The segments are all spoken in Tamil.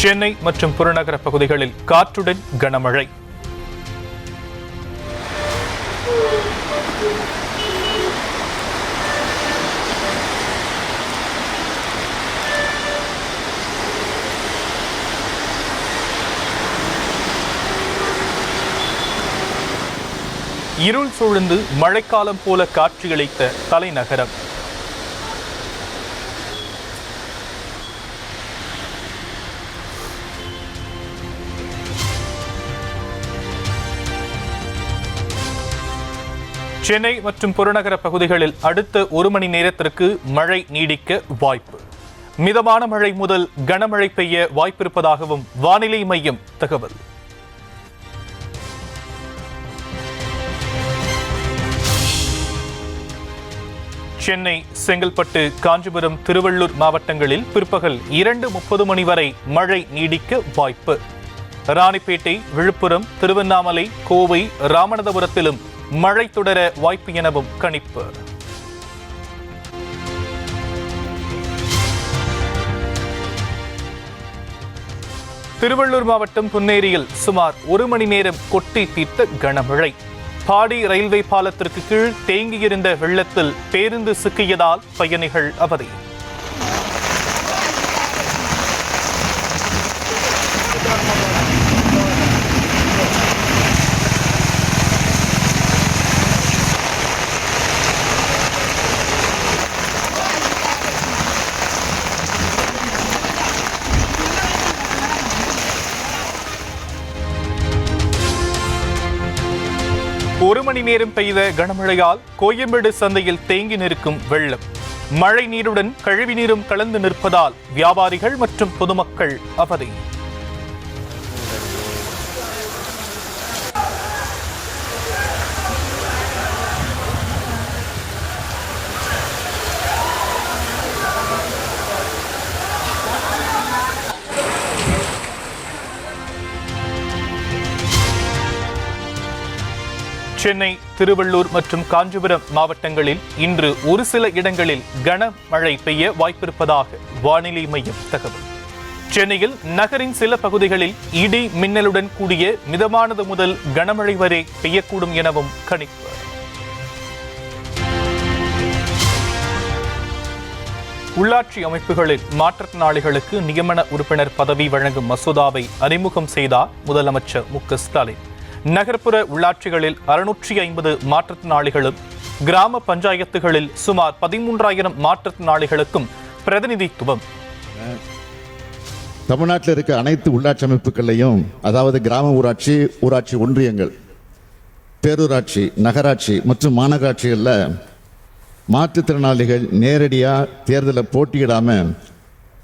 சென்னை மற்றும் புறநகர பகுதிகளில் காற்றுடன் கனமழை. இருள் சூழ்ந்து மழைக்காலம் போல காட்சியளித்த தலைநகரம். சென்னை மற்றும் புறநகர பகுதிகளில் அடுத்த 1 மணி நேரத்திற்கு மழை நீடிக்க வாய்ப்பு. மிதமான மழை முதல் கனமழை பெய்ய வாய்ப்பிருப்பதாகவும் வானிலை மையம் தகவல். சென்னை, செங்கல்பட்டு, காஞ்சிபுரம், திருவள்ளூர் மாவட்டங்களில் பிற்பகல் 2:30 மணி வரை மழை நீடிக்க வாய்ப்பு. ராணிப்பேட்டை, விழுப்புரம், திருவண்ணாமலை, கோவை, ராமநாதபுரத்திலும் மழை தொடர வாய்ப்பு எனவும் கணிப்பு. திருவள்ளூர் மாவட்டம் பொன்னேரியில் சுமார் 1 மணி நேரம் கொட்டி தீர்த்த கனமழை. பாடி ரயில்வே பாலத்திற்கு கீழ் தேங்கியிருந்த வெள்ளத்தில் பேருந்து சிக்கியதால் பயணிகள் அவதி. ஒரு மணி நேரம் பெய்த கனமழையால் கோயம்பேடு சந்தையில் தேங்கி நிற்கும் வெள்ளம். மழை நீருடன் கழிவு நீரும் கலந்து நிற்பதால் வியாபாரிகள் மற்றும் பொதுமக்கள் அவதி. சென்னை, திருவள்ளூர் மற்றும் காஞ்சிபுரம் மாவட்டங்களில் இன்று ஒரு சில இடங்களில் கனமழை பெய்ய வாய்ப்பிருப்பதாக வானிலை மையம் தகவல். சென்னையில் நகரின் சில பகுதிகளில் இடி மின்னலுடன் கூடிய மிதமானது முதல் கனமழை வரை பெய்யக்கூடும் எனவும் கணிப்பு. உள்ளாட்சி அமைப்புகளில் மாற்றுத்திறனாளிகளுக்கு நியமன உறுப்பினர் பதவி வழங்கும் மசோதாவை அறிமுகம் செய்தார் முதலமைச்சர் மு.க.ஸ்டாலின். நகர்ப்புற உள்ளாட்சிகளில் 650 மாற்றுத்திறனாளிகளும், கிராம பஞ்சாயத்துகளில் சுமார் 13,000 மாற்றுத்திறனாளிகளுக்கும் பிரதிநிதித்துவம். தமிழ்நாட்டில் இருக்க அனைத்து உள்ளாட்சி அமைப்புகளையும், அதாவது கிராம ஊராட்சி, ஊராட்சி ஒன்றியங்கள், பேரூராட்சி, நகராட்சி மற்றும் மாநகராட்சிகளில் மாற்றுத்திறனாளிகள் நேரடியாக தேர்தலில் போட்டியிடாம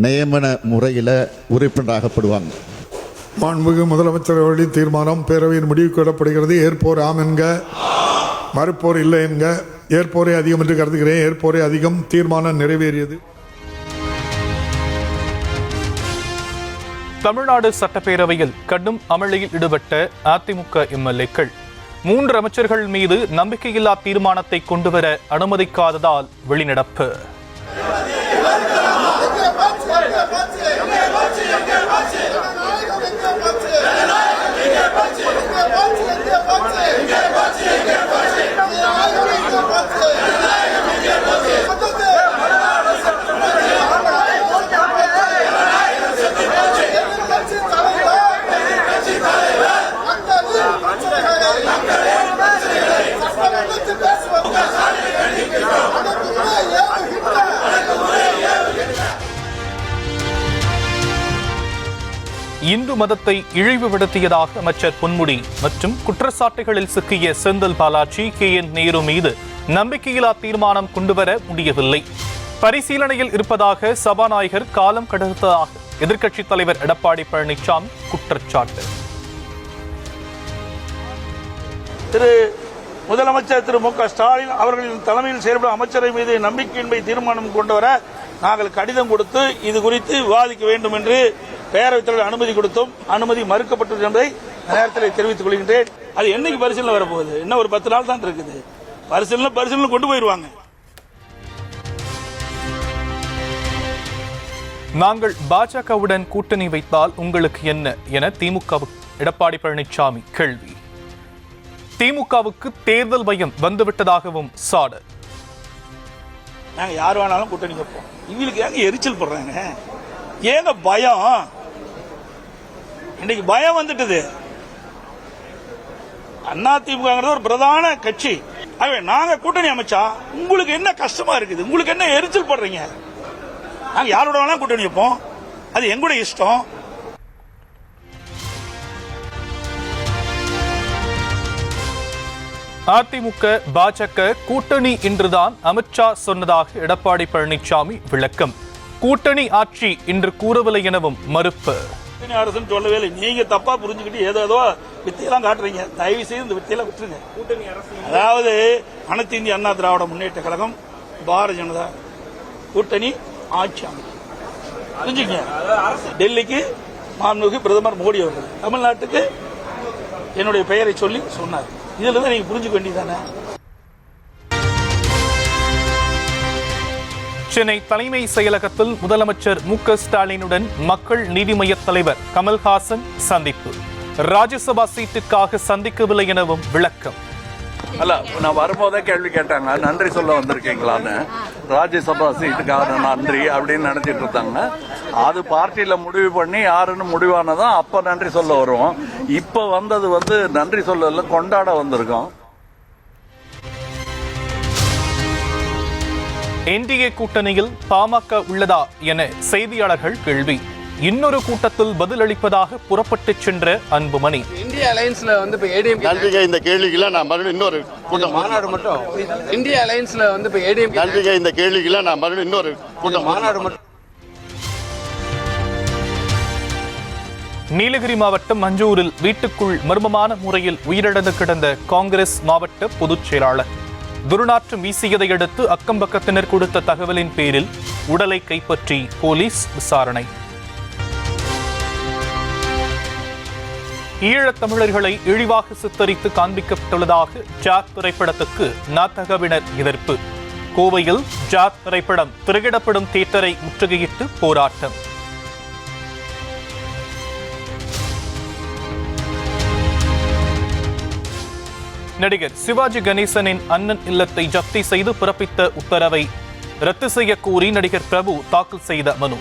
நியமன முறையில் உறுப்பினராகப்படுவாங்க. மாண்புமிகு முதலமைச்சர் அவர்களின் தீர்மானம் பேரவையின் முடிவுக்கு விடப்படுகிறது. ஏற்போர் ஆம் என்க, மறுப்போர் இல்லை என்க. ஏற்போரே அதிகம் என்று கருதுகிறேன். ஏற்போரே அதிகம். தீர்மானம் நிறைவேறியது. தமிழ்நாடு சட்டப்பேரவையில் கடும் அமளியில் ஈடுபட்ட அதிமுக எம்எல்ஏக்கள் 3 அமைச்சர்கள் மீது நம்பிக்கையில்லா தீர்மானத்தை கொண்டுவர அனுமதிக்காததால் வெளிநடப்பு. இந்து மதத்தை இழிவுபடுத்தியதாக அமைச்சர் பொன்முடி மற்றும் குற்றச்சாட்டுகளில் சிக்கிய செந்தில் பாலாஜி, KN நேரு மீது நம்பிக்கையில்லா தீர்மானம் கொண்டுவர முடியவில்லை. பரிசீலனையில் இருப்பதாக சபாநாயகர் காலம் கடந்ததாக எதிர்க்கட்சித் தலைவர் எடப்பாடி பழனிசாமி குற்றச்சாட்டு. முதலமைச்சர் திரு மு.க.ஸ்டாலின் அவர்களின் தலைமையில் செயல்படும் அமைச்சரை மீது நம்பிக்கையின்மை தீர்மானம் கொண்டுவர நாங்கள் கடிதம் கொடுத்து இது குறித்து விவாதிக்க வேண்டும் என்று பேரவைத் தலைவர் அனுமதி கொடுத்தோம். அனுமதி மறுக்கப்பட்டது என்பதை நேரத்தில் தெரிவித்துக் கொள்கின்றேன். அது என்னைக்கு பரிசீலனை வரப்போகுது? இன்னும் ஒரு 10 நாள் தான் இருக்குது. பரிசீலனை கொண்டு போயிருவாங்க. நாங்கள் பாஜகவுடன் கூட்டணி வைத்தால் உங்களுக்கு என்ன என திமுகவுக்கு எடப்பாடி பழனிசாமி கேள்வி. திமுகவுக்கு தேர்தல் பயம் வந்துவிட்டதாகவும் சாடல். நாங்க யார் வேணாலும் கூட்டணி வைப்போம். இவங்களுக்கு ஏங்க எரிச்சல் படுறாங்க? ஏங்க பயம்? இன்னைக்கு பயம் வந்துட்டது. அதிமுக ஒரு பிரதான கட்சி. நாங்க கூட்டணி அமைச்சா உங்களுக்கு என்ன கஷ்டமா இருக்குது? உங்களுக்கு என்ன எரிச்சல் படுறீங்க? நாங்க யாரோட வேணாலும் கூட்டணி வைப்போம். அது எங்களுடைய இஷ்டம். அதிமுக பாஜக கூட்டணி என்றுதான் அமித்ஷா சொன்னதாக எடப்பாடி பழனிசாமி விளக்கம். கூட்டணி ஆட்சி என்று கூறவில்லை எனவும் மறுப்பு. அரசுன்னு சொல்லவே இல்லை. நீங்க தப்பா புரிஞ்சுக்கிட்டு ஏதோ வித்தையெல்லாம் காட்டுறீங்க. தயவு செய்து இந்த வித்தையெல்லாம் விட்டுருங்க. கூட்டணி அரசு அதாவது அனைத்து இந்திய அண்ணா திராவிட முன்னேற்ற கழகம் பாரதிய ஜனதா கூட்டணி ஆட்சி அமைக்கும். புரிஞ்சுங்க. டெல்லிக்கு மாண்புமிகு பிரதமர் மோடி அவர்கள் தமிழ்நாட்டுக்கு என்னுடைய பெயரை சொல்லி சொன்னார். இதுல தான் நீங்க புரிஞ்சுக்க வேண்டியதானே. சென்னை தலைமை செயலகத்தில் முதலமைச்சர் மு.க. ஸ்டாலினுடன் மக்கள் நீதி மய்ய தலைவர் கமல்ஹாசன் சந்திப்பு. ராஜ்யசபா சீட்டுக்காக சந்திக்கவில்லை எனவும் விளக்கம். அல்ல, நான் வரும்போதே கேள்வி கேட்டாங்க, நன்றி சொல்ல வந்திருக்கீங்களான்னு. ராஜ்யசபா சீட்டுக்காக நன்றி அப்படின்னு நினைச்சிட்டு இருந்தாங்க. அது பார்ட்டியில முடிவு பண்ணி யாருன்னு முடிவானதான் அப்ப நன்றி சொல்ல வருவோம். இப்ப வந்தது நன்றி சொல்லல, கொண்டாட வந்திருக்கோம். என்டிஏ கூட்டணியில் பாமக உள்ளதா என செய்தியாளர்கள் கேள்வி. இன்னொரு கூட்டத்தில் பதிலளிப்பதாக புறப்பட்டு சென்ற அன்புமணி. இந்தியா அலையன்ஸ்ல இப்ப ஏடிஎம் நன்றிங்க. இந்த கேள்விக்கெல்லாம் நான் மறுபடியும் இன்னொரு கூட்டம் மாநாடு மட்டும் இந்தியா அலையன்ஸ்ல இப்ப ஏடிஎம் நன்றிங்க. இந்த கேள்விக்கெல்லாம் நான் மறுபடியும் இன்னொரு கூட்டம் மாநாடு மட்டும். நீலகிரி மாவட்டம் மஞ்சூரில் வீட்டுக்குள் மர்மமான முறையில் உயிரிழந்து கிடந்த காங்கிரஸ் மாவட்ட பொதுச் செயலாளர் துர்நாற்றம் வீசியதை அடுத்து அக்கம்பக்கத்தினர் கொடுத்த தகவலின் பேரில் உடலை கைப்பற்றி போலீஸ் விசாரணை. ஈழத் தமிழர்களை இழிவாக சித்தரித்து காண்பிக்கப்பட்டுள்ளதாக ஜாட் திரைப்படத்துக்கு நாத்தகவினர் எதிர்ப்பு. கோவையில் ஜாட் திரைப்படம் திரையிடப்படும் தியேட்டரை முற்றுகையிட்டு போராட்டம். நடிகர் சிவாஜி கணேசனின் அண்ணன் இல்லத்தை ஜப்தி செய்து பிறப்பித்த உத்தரவை ரத்து செய்ய கோரி நடிகர் பிரபு தாக்கல் செய்த மனு.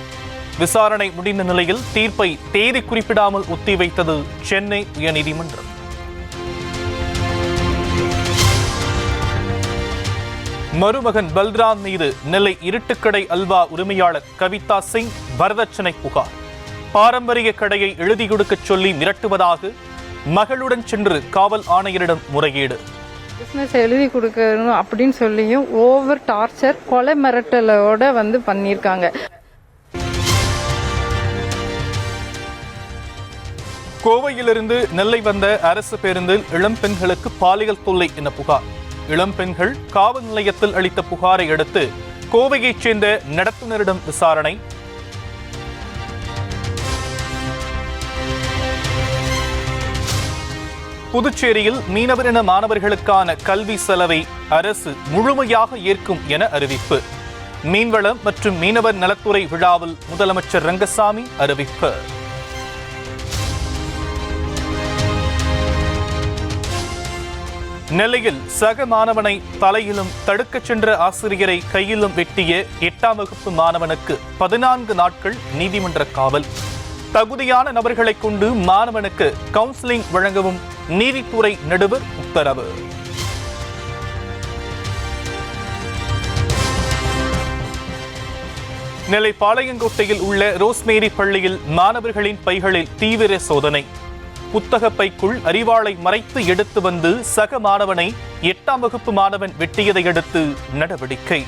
விசாரணை முடிந்த நிலையில் தீர்ப்பை தேதி குறிப்பிடாமல் ஒத்திவைத்தது சென்னை உயர்நீதிமன்றம். மருமகன் பல்ராம் மீது நெல்லை இருட்டுக்கடை அல்வா உரிமையாளர் கவிதா சிங் வரதட்சணை புகார். பாரம்பரிய கடையை எழுதி கொடுக்கச் சொல்லி மிரட்டுவதாக மகளுடன் சென்று காவல் ஆணையரிடம் முறையீடு. பிசினஸ் எழுதி கொடுக்கணும் அப்படின்னு சொல்லியும் ஓவர் டார்ச்சர், கொலை மிரட்டலோட பண்ணியிருக்காங்க. கோவையிலிருந்து நெல்லை வந்த அரசு பேருந்தில் இளம் பெண்களுக்கு பாலியல் தொல்லை என புகார். இளம் பெண்கள் காவல் நிலையத்தில் அளித்த புகாரை அடுத்து கோவையைச் சேர்ந்த நடத்துனரிடம் விசாரணை. புதுச்சேரியில் மீனவரின மாணவர்களுக்கான கல்வி செலவை அரசு முழுமையாக ஏற்கும் என அறிவிப்பு. மீன்வளம் மற்றும் மீனவர் நலத்துறை விழாவில் முதலமைச்சர் ரங்கசாமி அறிவிப்பு. நெல்லையில் சக மாணவனை தலையிலும் தடுக்கச் சென்ற ஆசிரியரை கையிலும் வெட்டிய 8ஆம் வகுப்பு மாணவனுக்கு 14 நாட்கள் நீதிமன்ற காவல். தகுதியான நபர்களை கொண்டு மாணவனுக்கு கவுன்சிலிங் வழங்கவும் நீதித்துறை நடுவர் உத்தரவு. நெல்லை பாளையங்கோட்டையில் உள்ள ரோஸ்மேரி பள்ளியில் மாணவர்களின் பைகளில் தீவிர சோதனை. புத்தக பைக்குள் அறிவாளை மறைத்து எடுத்து வந்து சக மாணவனை 8ஆம் வகுப்பு மாணவன் வெட்டியதை அடுத்து நடவடிக்கை.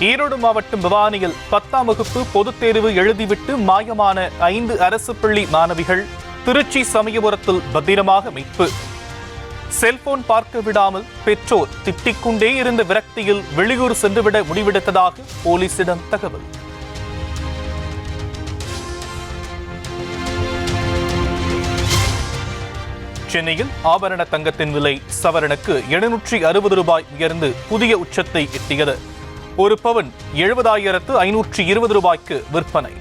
ஈரோடு மாவட்டம் பவானியில் 10ஆம் வகுப்பு பொதுத் தேர்வு எழுதிவிட்டு மாயமான 5 அரசு பள்ளி மாணவிகள் திருச்சி சமயபுரத்தில் பத்திரமாக மீட்பு. செல்போன் பார்க்க விடாமல் பெற்றோர் திட்டிக்கொண்டே இருந்த விரக்தியில் வெளியூர் சென்றுவிட முடிவெடுத்ததாக போலீசிடம் தகவல். சென்னையில் ஆபரண தங்கத்தின் விலை சவரனுக்கு 760 ரூபாய் உயர்ந்து புதிய உச்சத்தை எட்டியது. ஒரு பவுன் 70,520 ரூபாய்க்கு விற்பனை.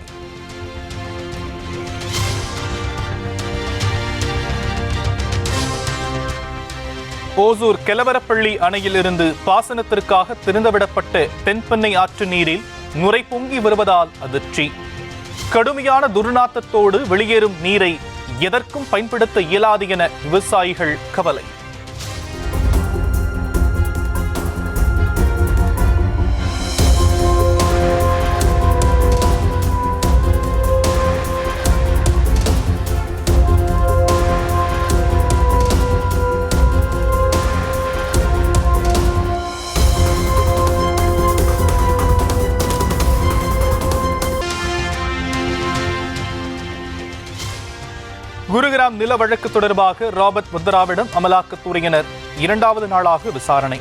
ஓசூர் கெலவரப்பள்ளி அணையிலிருந்து பாசனத்திற்காக திறந்துவிடப்பட்ட தென்பெண்ணை ஆற்று நீரில் நுரை பொங்கி வருவதால் அதிர்ச்சி. கடுமையான துர்நாற்றத்தோடு வெளியேறும் நீரை எதற்கும் பயன்படுத்த இயலாது என விவசாயிகள் கவலை. குருகிராம் நில வழக்கு தொடர்பாக ராபர்ட் வத்ராவிடம் அமலாக்கத்துறையினர் 2வது நாளாக விசாரணை.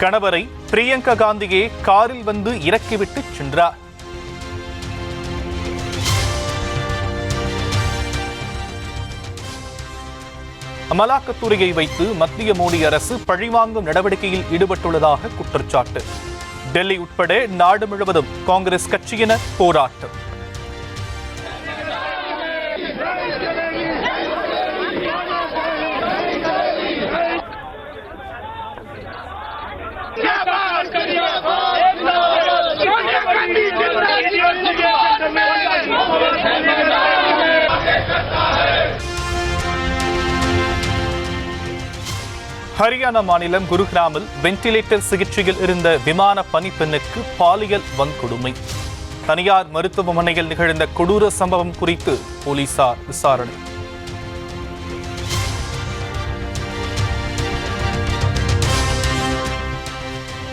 கணவரை பிரியங்கா காந்தியே காரில் வந்து இறக்கிவிட்டு சென்றார். அமலாக்கத்துறையை வைத்து மத்திய மோடி அரசு பழிவாங்கும் நடவடிக்கையில் ஈடுபட்டுள்ளதாக குற்றச்சாட்டு. டெல்லி உட்பட நாடு முழுவதும் காங்கிரஸ் கட்சியினர் போராட்டம். ஹரியானா மாநிலம் குருகிராமில் வென்டிலேட்டர் சிகிச்சையில் இருந்த விமான பணிப்பெண்ணுக்கு பாலியல் வன்கொடுமை. தனியார் மருத்துவமனையில் நிகழ்ந்த கொடூர சம்பவம் குறித்து போலீசார் விசாரணை.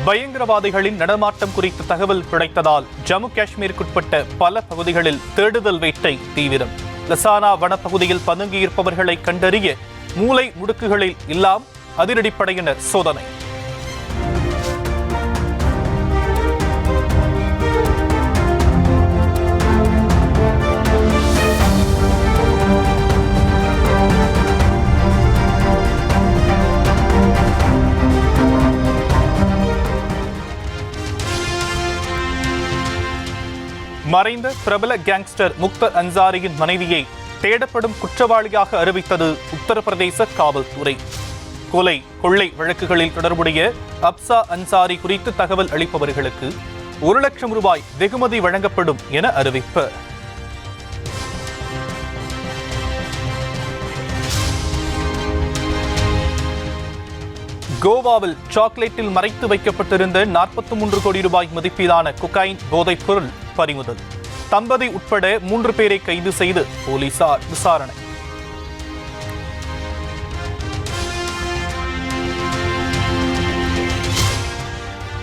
பயங்கரவாதிகளின் நடமாட்டம் குறித்த தகவல் கிடைத்ததால் ஜம்மு காஷ்மீருக்குட்பட்ட பல பகுதிகளில் தேடுதல் வேட்டை தீவிரம். லசானா வனப்பகுதியில் பதுங்கியிருப்பவர்களை கண்டறிய மூலை முடுக்குகளில் எல்லாம் அதிரடிப்படையினர் சோதனை. மறைந்த பிரபல கேங்ஸ்டர் முக்தர் அன்சாரியின் மனைவியை தேடப்படும் குற்றவாளியாக அறிவித்தது உத்தரப்பிரதேச காவல்துறை. கொலை கொள்ளை வழக்குகளில் தொடர்புடைய அப்சா அன்சாரி குறித்து தகவல் அளிப்பவர்களுக்கு 1 லட்சம் ரூபாய் வெகுமதி வழங்கப்படும் என அறிவிப்பு. கோவாவில் சாக்லேட்டில் மறைத்து வைக்கப்பட்டிருந்த 43 கோடி ரூபாய் மதிப்பீடான கொக்கைன் போதைப் பொருள் பறிமுதல். தம்பதி உட்பட 3 பேரை கைது செய்து போலீசார் விசாரணை.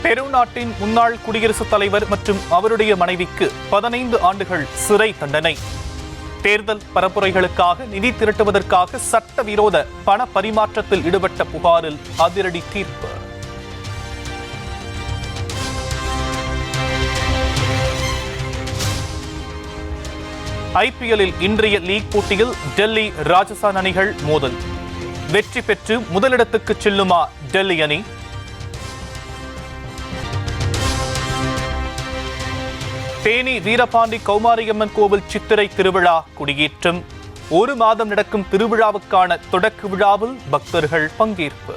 பெரு நாட்டின் முன்னாள் குடியரசுத் தலைவர் மற்றும் அவருடைய மனைவிக்கு 15 ஆண்டுகள் சிறை தண்டனை. தேர்தல் பரப்புரைகளுக்காக நிதி திரட்டுவதற்காக சட்டவிரோத பண பரிமாற்றத்தில் ஈடுபட்ட புகாரில் அதிரடி தீர்ப்பு. ஐபிஎல்லில் இன்றைய லீக் போட்டியில் டெல்லி ராஜஸ்தான் அணிகள் மோதல். வெற்றி பெற்று முதலிடத்துக்கு செல்லுமா டெல்லி அணி? தேனி வீரபாண்டி கௌமாரியம்மன் கோவில் சித்திரை திருவிழா கொடியேற்றம். 1 மாதம் நடக்கும் திருவிழாவுக்கான தொடக்க விழாவில் பக்தர்கள் பங்கேற்பு.